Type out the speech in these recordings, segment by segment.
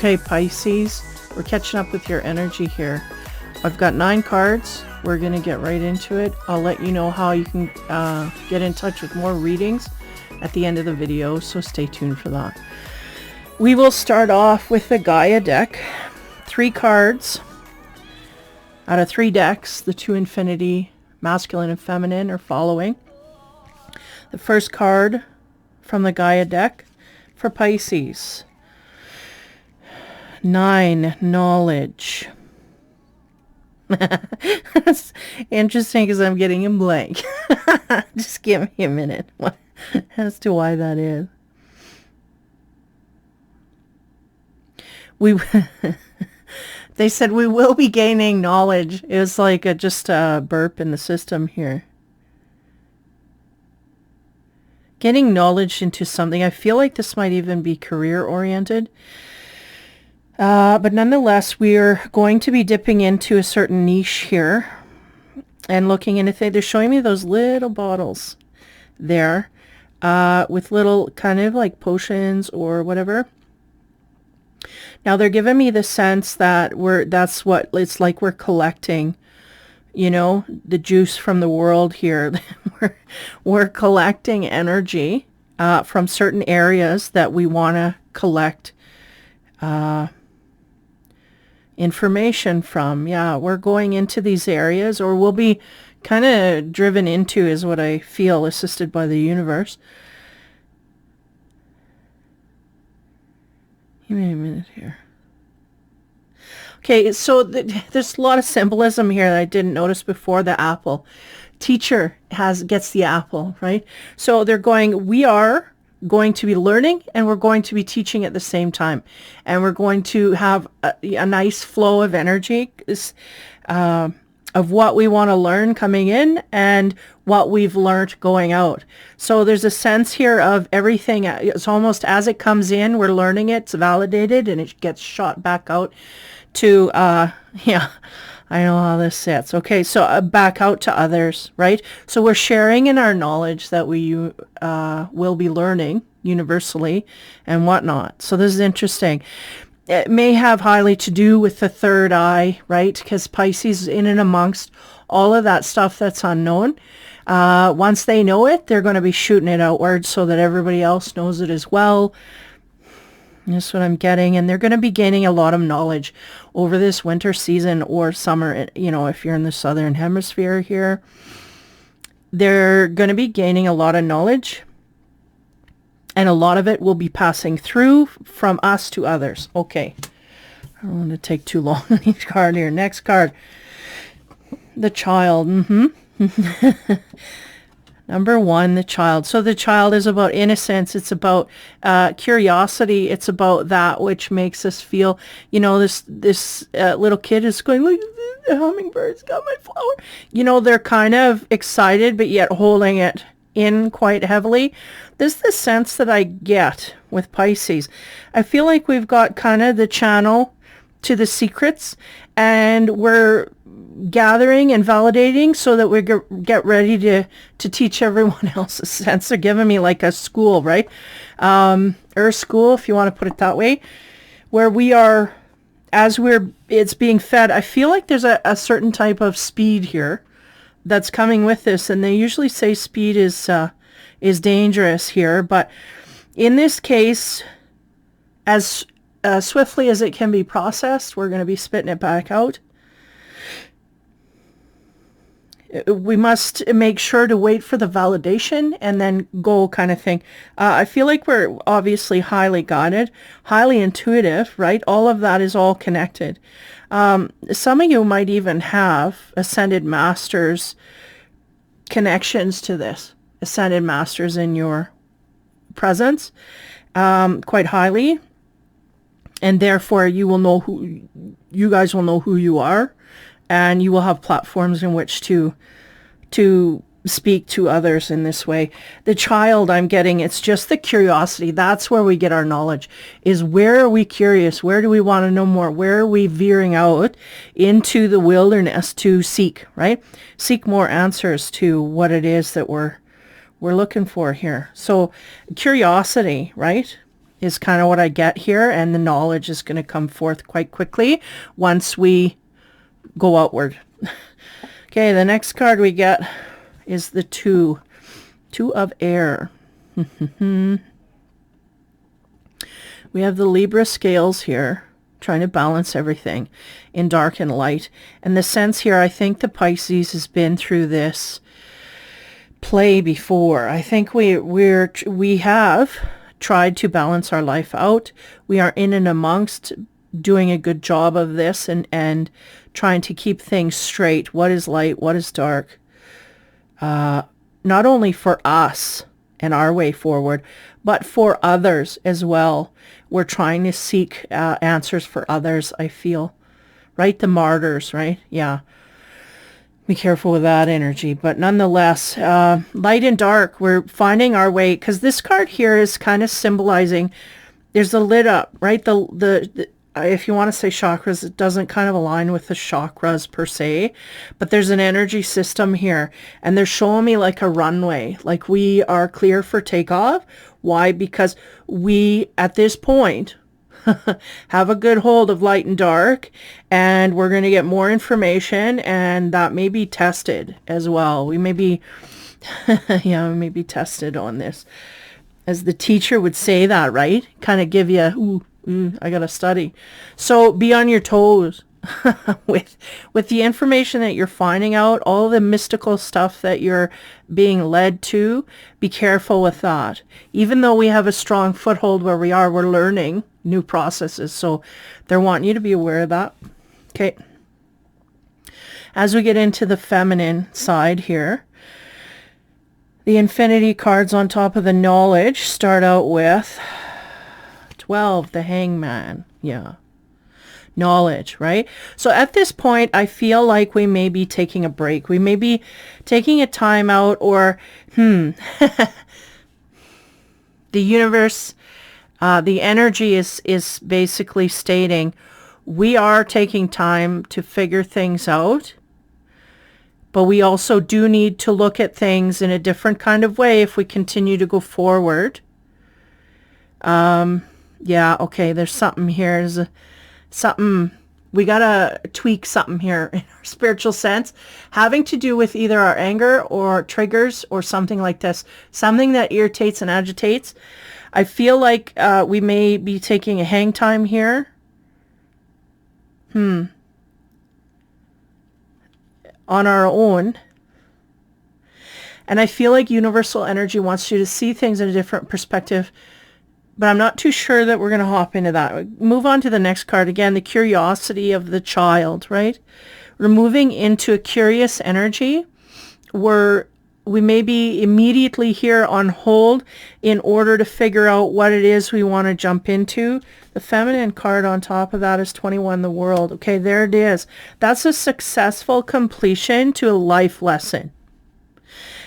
Okay, Pisces, we're catching up with your energy here. I've got 9 cards. We're going to get right into it. I'll let you know how you can get in touch with more readings at the end of the video, so stay tuned for that. We will start off with the Gaia deck. 3 cards out of 3 decks. The 2 infinity, masculine and feminine, are following. The first card from the Gaia deck for Pisces. 9, knowledge. That's interesting because I'm getting a blank. Just give me a minute as to why that is. They said we will be gaining knowledge. It was like just a burp in the system here. Getting knowledge into something. I feel like this might even be career oriented. But nonetheless, we're going to be dipping into a certain niche here and looking into things. They're showing me those little bottles there with little kind of like potions or whatever. Now they're giving me the sense that that's what it's like. We're collecting, you know, the juice from the world here. we're collecting energy from certain areas that we want to collect information from. Yeah, we're going into these areas, or we'll be kind of driven into, is what I feel, assisted by the universe. Give me a minute here. Okay, so there's a lot of symbolism here that I didn't notice before. The apple. Teacher gets the apple, right? So they're going, we are going to be learning and we're going to be teaching at the same time. And we're going to have a nice flow of energy of what we want to learn coming in and what we've learned going out. So there's a sense here of everything. It's almost as it comes in, we're learning it, it's validated, and it gets shot back out to, yeah, I know how this sits. Okay, so back out to others, right? So we're sharing in our knowledge that we will be learning universally and whatnot. So this is interesting. It may have highly to do with the third eye, right? Because Pisces is in and amongst all of that stuff that's unknown. Once they know it, they're going to be shooting it outward so that everybody else knows it as well. That's what I'm getting. And they're going to be gaining a lot of knowledge over this winter season or summer. You know, if you're in the southern hemisphere here, they're going to be gaining a lot of knowledge. And a lot of it will be passing through from us to others. Okay. I don't want to take too long on each card here. Next card. The child. Number 1, the child. So the child is about innocence. It's about curiosity. It's about that which makes us feel, you know, this little kid is going, look, the hummingbird's got my flower. You know, they're kind of excited, but yet holding it in quite heavily. This is the sense that I get with Pisces. I feel like we've got kind of the channel to the secrets, and we're gathering and validating so that we get ready to teach everyone else a sense. They're giving me like a school, right? Or school, if you want to put it that way, where we are, it's being fed. I feel like there's a certain type of speed here that's coming with this, and they usually say speed is dangerous here, but in this case, as swiftly as it can be processed, we're going to be spitting it back out. We must make sure to wait for the validation and then go, kind of thing. I feel like we're obviously highly guided, highly intuitive, right? All of that is all connected. Some of you might even have ascended masters connections to this. Ascended masters in your presence, quite highly. And therefore you guys will know who you are. And you will have platforms in which to speak to others in this way. The child, I'm getting, it's just the curiosity. That's where we get our knowledge, is where are we curious? Where do we want to know more? Where are we veering out into the wilderness to seek, right? Seek more answers to what it is that we're looking for here. So curiosity, right? is kind of what I get here, and the knowledge is going to come forth quite quickly once we go outward. Okay, the next card we get is the two of air. We have the Libra scales here, trying to balance everything in dark and light. And the sense here, I think the Pisces has been through this play before. I think we have tried to balance our life out. We are in and amongst doing a good job of this and trying to keep things straight. What is light? What is dark? Not only for us and our way forward, but for others as well. We're trying to seek answers for others, I feel. Right? The martyrs, right? Yeah. Be careful with that energy. But nonetheless, light and dark, we're finding our way. Because this card here is kind of symbolizing, there's a lit up, right? The if you want to say chakras, it doesn't kind of align with the chakras per se, but there's an energy system here, and they're showing me like a runway, like we are clear for takeoff. Why? Because we, at this point, have a good hold of light and dark, and we're going to get more information, and that may be tested as well. We may be, yeah, we may be tested on this. As the teacher would say that, right? Kind of give you, I gotta study. So be on your toes with the information that you're finding out, all the mystical stuff that you're being led to. Be careful with that. Even though we have a strong foothold where we are, we're learning new processes. So they're wanting you to be aware of that. Okay. As we get into the feminine side here, the infinity cards on top of the knowledge start out with 12, the hangman. Yeah. Knowledge, right? So at this point, I feel like we may be taking a break. We may be taking a time out, or, the universe, the energy is basically stating we are taking time to figure things out, but we also do need to look at things in a different kind of way if we continue to go forward. Yeah, okay, there's something here. There's something, we gotta tweak something here in our spiritual sense, having to do with either our anger or triggers or something like this, something that irritates and agitates. I feel like we may be taking a hang time here. On our own. And I feel like universal energy wants you to see things in a different perspective, but I'm not too sure that we're going to hop into that. Move on to the next card. Again, the curiosity of the child, right? We're moving into a curious energy where we may be immediately here on hold in order to figure out what it is we want to jump into. The feminine card on top of that is 21, the world. Okay, there it is. That's a successful completion to a life lesson.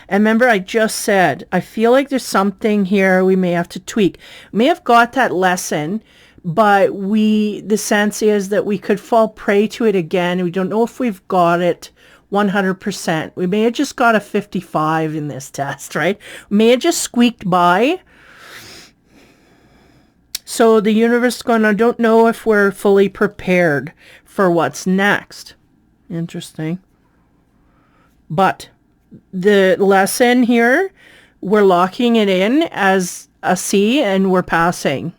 And remember, I just said, I feel like there's something here we may have to tweak. We may have got that lesson, but the sense is that we could fall prey to it again. We don't know if we've got it 100%. We may have just got a 55 in this test, right? We may have just squeaked by. So the universe is going, I don't know if we're fully prepared for what's next. Interesting. But the lesson here, we're locking it in as a C, and we're passing.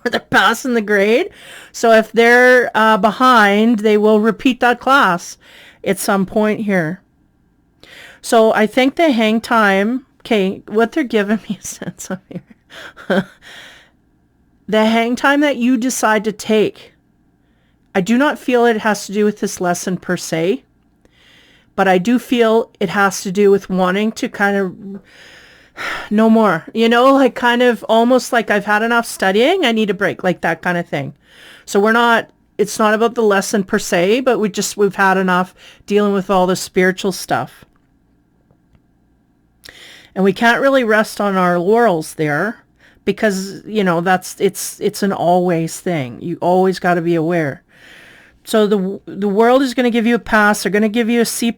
They're passing the grade. So if they're behind, they will repeat that class at some point here. So I think the hang time, okay, what they're giving me a sense of here. The hang time that you decide to take, I do not feel it has to do with this lesson per se, but I do feel it has to do with wanting to kind of no more, like kind of almost like I've had enough studying, I need a break, like that kind of thing. So it's not about the lesson per se, but we've had enough dealing with all the spiritual stuff. And we can't really rest on our laurels there because, it's an always thing. You always got to be aware. So the world is going to give you a pass. They're going to give you a C+,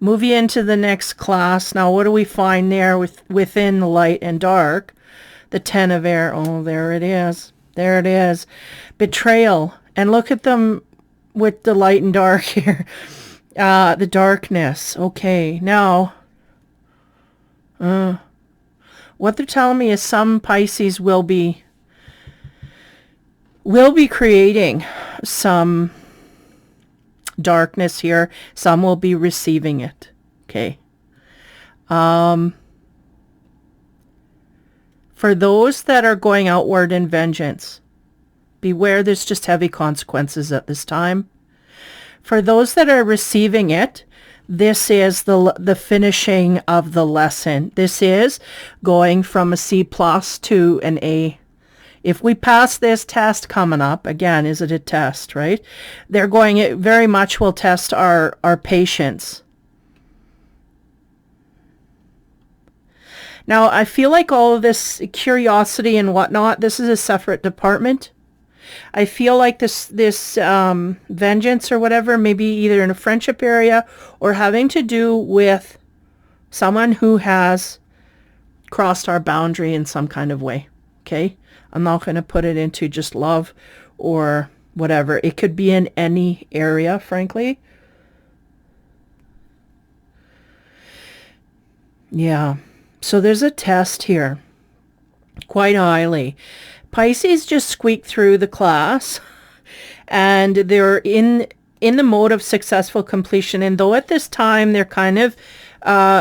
move you into the next class. Now, what do we find there within the light and dark? The 10 of air. Oh, there it is. There it is. Betrayal. And look at them with the light and dark here. The darkness. Okay, now, what they're telling me is some Pisces will be creating some darkness here. Some will be receiving it. Okay. For those that are going outward in vengeance, beware, there's just heavy consequences at this time. For those that are receiving it, this is the finishing of the lesson. This is going from a C plus to an A. If we pass this test coming up, again, is it a test, right? They're going, it very much will test our patience. Now, I feel like all of this curiosity and whatnot, this is a separate department. I feel like this vengeance or whatever, maybe either in a friendship area or having to do with someone who has crossed our boundary in some kind of way. Okay? I'm not going to put it into just love or whatever. It could be in any area, frankly. Yeah. So there's a test here. Quite highly. Pisces just squeaked through the class and they're in the mode of successful completion. And though at this time they're kind of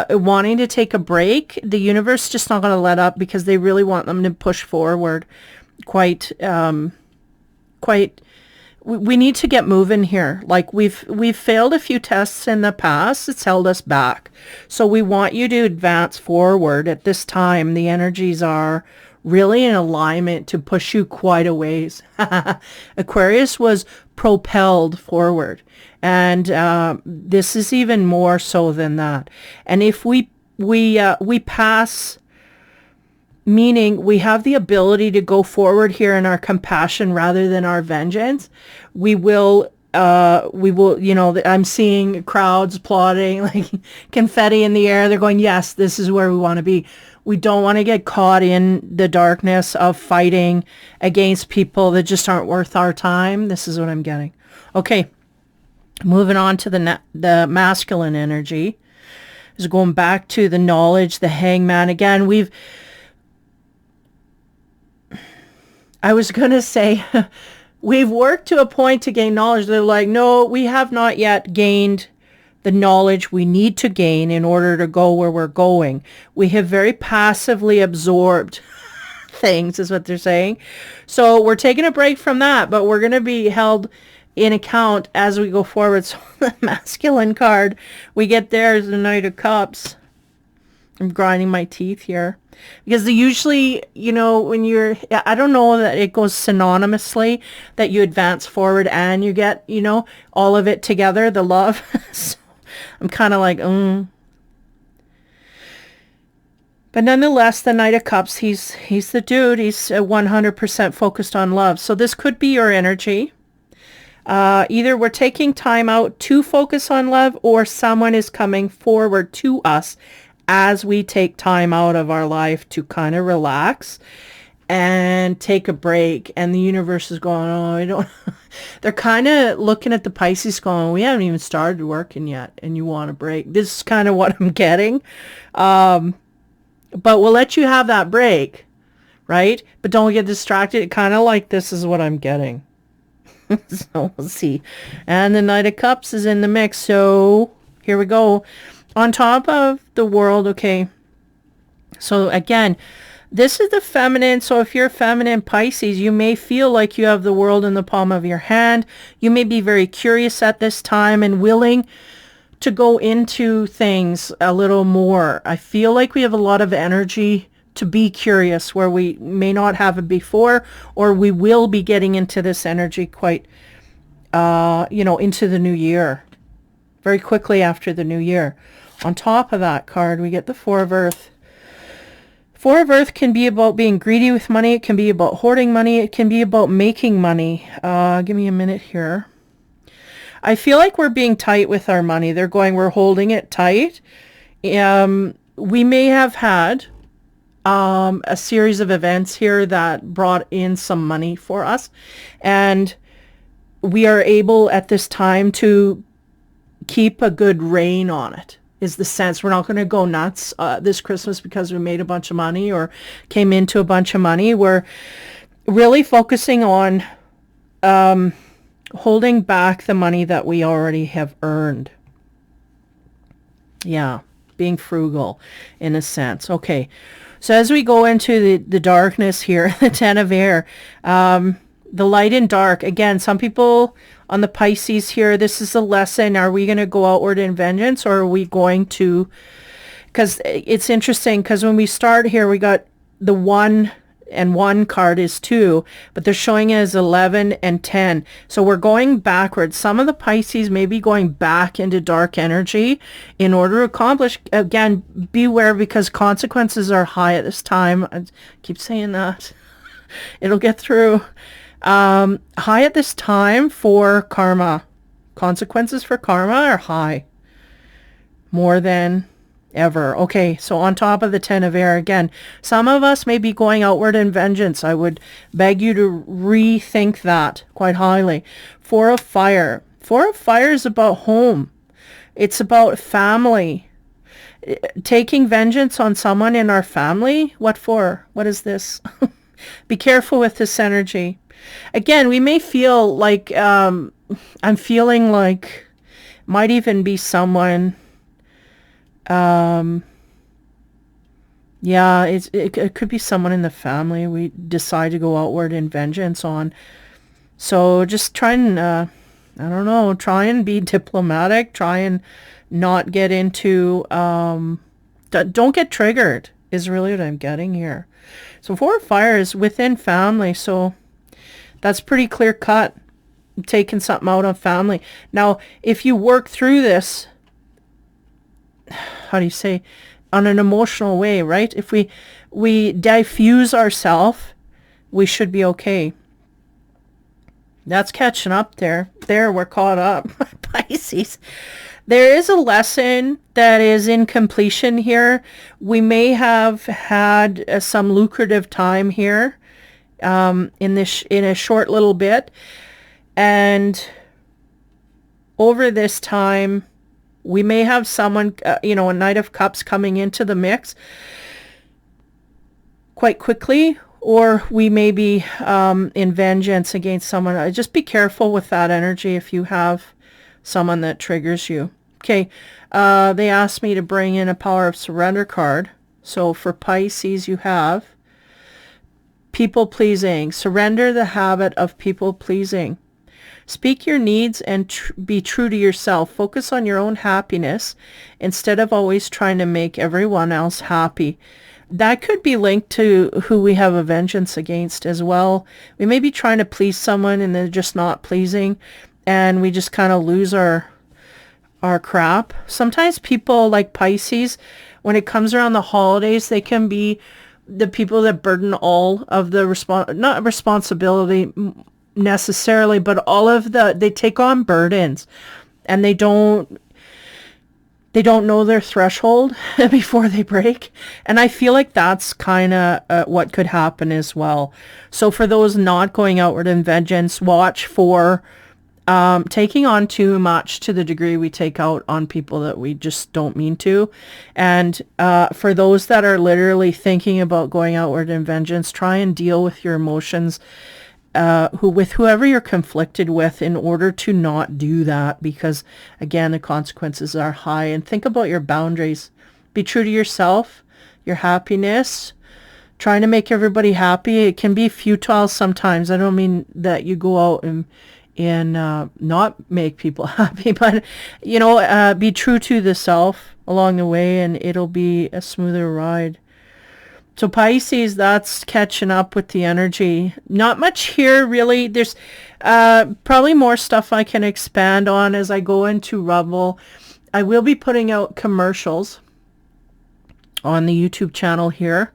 wanting to take a break, the universe is just not going to let up because they really want them to push forward quite, we need to get moving here. Like we've failed a few tests in the past. It's held us back. So we want you to advance forward at this time. The energies are really in alignment to push you quite a ways. Aquarius was propelled forward. And this is even more so than that. And if we pass, meaning we have the ability to go forward here in our compassion rather than our vengeance, we will, I'm seeing crowds applauding, like confetti in the air. They're going, yes, this is where we want to be. We don't want to get caught in the darkness of fighting against people that just aren't worth our time. This is what I'm getting. Okay. Moving on to the masculine energy. Is going back to the knowledge, the hangman. Again, I was going to say, we've worked to a point to gain knowledge. They're like, no, we have not yet gained the knowledge we need to gain in order to go where we're going. We have very passively absorbed things, is what they're saying. So we're taking a break from that, but we're going to be held in account as we go forward. So the masculine card we get there is the Knight of Cups. I'm grinding my teeth here because they usually, when you're, I don't know that it goes synonymously that you advance forward and you get, all of it together, the love. So I'm kind of like, But nonetheless, the Knight of Cups, he's the dude. He's 100% focused on love. So this could be your energy. Either we're taking time out to focus on love or someone is coming forward to us as we take time out of our life to kind of relax and take a break. And the universe is going, oh, I don't, they're kind of looking at the Pisces going, we haven't even started working yet and you want a break. This is kind of what I'm getting. But we'll let you have that break, right? But don't get distracted. Kind of like this is what I'm getting. So we'll see. And the Knight of Cups is in the mix. So here we go. On top of the world, okay. So again, this is the feminine. So if you're feminine Pisces, you may feel like you have the world in the palm of your hand. You may be very curious at this time and willing to go into things a little more. I feel like we have a lot of energy to be curious where we may not have it before, or we will be getting into this energy quite, into the new year, very quickly after the new year. On top of that card, we get the Four of Earth. Four of Earth can be about being greedy with money. It can be about hoarding money. It can be about making money. Give me a minute here. I feel like we're being tight with our money. They're going, we're holding it tight. We may have had a series of events here that brought in some money for us. And we are able at this time to keep a good rein on it, is the sense. We're not going to go nuts this Christmas because we made a bunch of money or came into a bunch of money. We're really focusing on holding back the money that we already have earned. Yeah, being frugal in a sense. Okay, so as we go into the darkness here, the Ten of Air, the light and dark, again, some people on the Pisces here, this is a lesson. Are we going to go outward in vengeance, or are we going to, because it's interesting, because when we start here, we got the 1 and 1 card is 2, but they're showing it as 11 and 10. So we're going backwards. Some of the Pisces may be going back into dark energy in order to accomplish. Again, beware, because consequences are high at this time. I keep saying that. It'll get through. High at this time for karma. Consequences for karma are high. More than ever. Okay, so on top of the Ten of Air, again, some of us may be going outward in vengeance. I would beg you to rethink that quite highly. Four of Fire. Four of Fire is about home. It's about family. Taking vengeance on someone in our family. What for? What is this? Be careful with this energy. Again, we may feel like, I'm feeling like might even be someone, yeah, it could be someone in the family we decide to go outward in vengeance on. So just try and, I don't know, try and be diplomatic, try and not get into, don't get triggered is really what I'm getting here. So Four of Fire is within family, so that's pretty clear cut, taking something out on family. Now, if you work through this, how do you say, on an emotional way, right? If we diffuse ourselves, we should be okay. That's catching up there. There, we're caught up. Pisces. There is a lesson that is in completion here. We may have had some lucrative time here in a short little bit, and over this time we may have someone, a Knight of Cups coming into the mix quite quickly, or we may be in vengeance against someone. Just be careful with that energy if you have someone that triggers you. Okay, they asked me to bring in a Power of Surrender card. So for Pisces, you have people pleasing. Surrender the habit of people pleasing. Speak your needs and be true to yourself. Focus on your own happiness instead of always trying to make everyone else happy. That could be linked to who we have a vengeance against as well. We may be trying to please someone and they're just not pleasing, and we just kind of lose our crap. Sometimes people like Pisces, when it comes around the holidays, they can be the people that burden all of the not responsibility necessarily, but all of they take on burdens, and they don't know their threshold before they break. And I feel like that's kind of what could happen as well. So for those not going outward in vengeance, watch for taking on too much to the degree we take out on people that we just don't mean to. And for those that are literally thinking about going outward in vengeance, try and deal with your emotions with whoever you're conflicted with in order to not do that, because again, the consequences are high. And think about your boundaries. Be true to yourself, your happiness. Trying to make everybody happy, it can be futile sometimes. I don't mean that you go out and not make people happy, but be true to the self along the way, and it'll be a smoother ride. So Pisces, that's catching up with the energy. Not much here really. There's probably more stuff I can expand on as I go into Rumble. I will be putting out commercials on the YouTube channel here,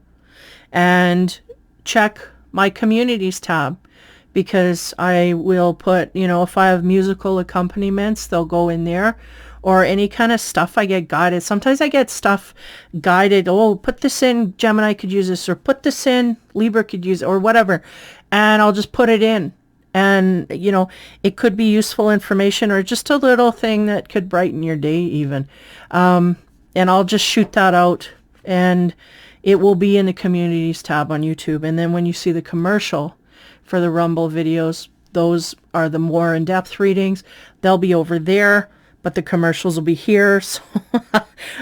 and check my communities tab, because I will put, if I have musical accompaniments, they'll go in there, or any kind of stuff I get guided. Sometimes I get stuff guided. Oh, put this in, Gemini could use this, or put this in, Libra could use it, or whatever. And I'll just put it in. And, you know, it could be useful information or just a little thing that could brighten your day even. And I'll just shoot that out, and it will be in the communities tab on YouTube. And then when you see the commercial for the Rumble videos, those are the more in-depth readings. They'll be over there, but the commercials will be here. So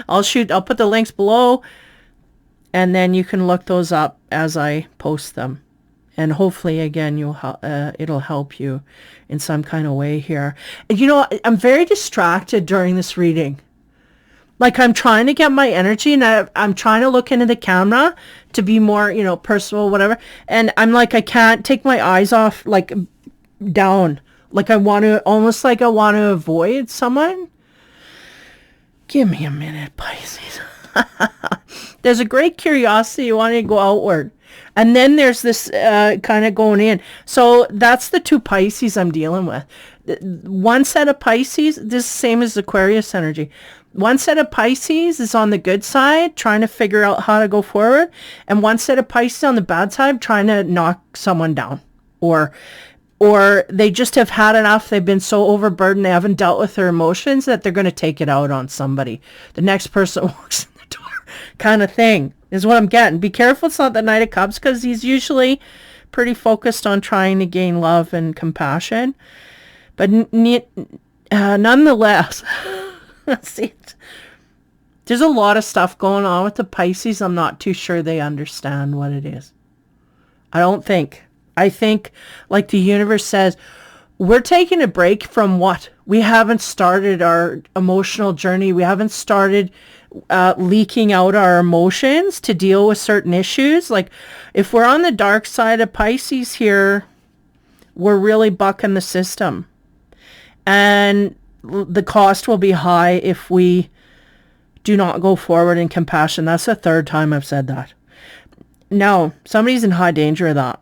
I'll put the links below, and then you can look those up as I post them. And hopefully, again, it'll help you in some kind of way here. And, you know, I'm very distracted during this reading. Like, I'm trying to get my energy, and I'm trying to look into the camera to be more, you know, personal, whatever. And I'm like, I can't take my eyes off, like, down. Like, almost like I want to avoid someone. Give me a minute, Pisces. There's a great curiosity wanting to go outward. And then there's this kind of going in. So that's the two Pisces I'm dealing with. One set of Pisces, this is the same as Aquarius energy. One set of Pisces is on the good side, trying to figure out how to go forward. And one set of Pisces on the bad side, trying to knock someone down. Or they just have had enough. They've been so overburdened. They haven't dealt with their emotions that they're going to take it out on somebody. The next person walks in the door kind of thing is what I'm getting. Be careful it's not the Knight of Cups, because he's usually pretty focused on trying to gain love and compassion. But nonetheless, see, there's a lot of stuff going on with the Pisces. I'm not too sure they understand what it is. I don't think. I think, like the universe says, we're taking a break from what? We haven't started our emotional journey. We haven't started leaking out our emotions to deal with certain issues. Like, if we're on the dark side of Pisces here, we're really bucking the system. And the cost will be high if we do not go forward in compassion. That's the third time I've said that. No, somebody's in high danger of that.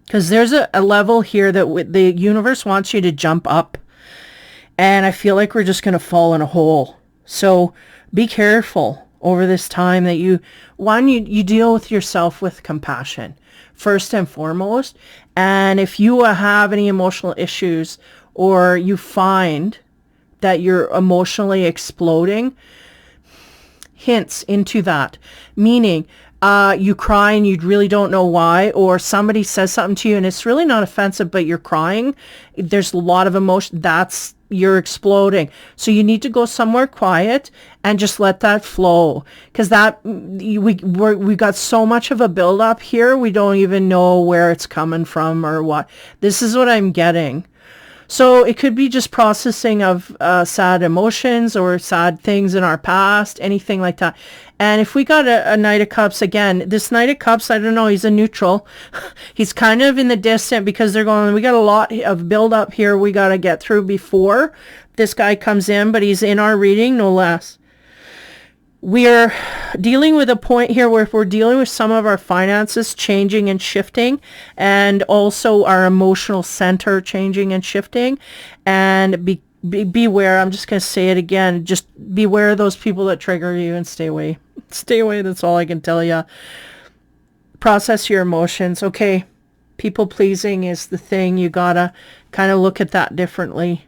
Because there's a level here that the universe wants you to jump up. And I feel like we're just going to fall in a hole. So be careful over this time that you deal with yourself with compassion first and foremost. And if you have any emotional issues, or you find that you're emotionally exploding, hints into that. Meaning, you cry and you really don't know why, or somebody says something to you and it's really not offensive, but you're crying. There's a lot of emotion. You're exploding. So you need to go somewhere quiet and just let that flow. Because we got so much of a buildup here, we don't even know where it's coming from or what. This is what I'm getting. So it could be just processing of sad emotions or sad things in our past, anything like that. And if we got a Knight of Cups, again, this Knight of Cups, I don't know, he's a neutral. He's kind of in the distant, because they're going, we got a lot of build up here we got to get through before this guy comes in, but he's in our reading, no less. We're dealing with a point here where we're dealing with some of our finances changing and shifting, and also our emotional center changing and shifting. And beware, I'm just going to say it again, just beware of those people that trigger you and stay away. Stay away, that's all I can tell you. Process your emotions. Okay, people pleasing is the thing. You got to kind of look at that differently.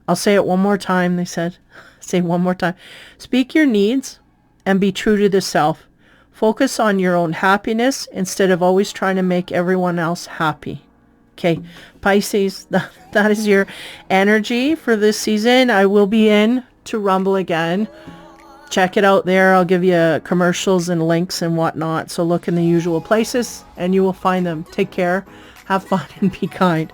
I'll say it one more time, they said. Say one more time. Speak your needs and be true to the self. Focus on your own happiness instead of always trying to make everyone else happy. Okay, Pisces, that is your energy for this season. I will be in to Rumble again. Check it out there. I'll give you commercials and links and whatnot. So look in the usual places and you will find them. Take care. Have fun and be kind.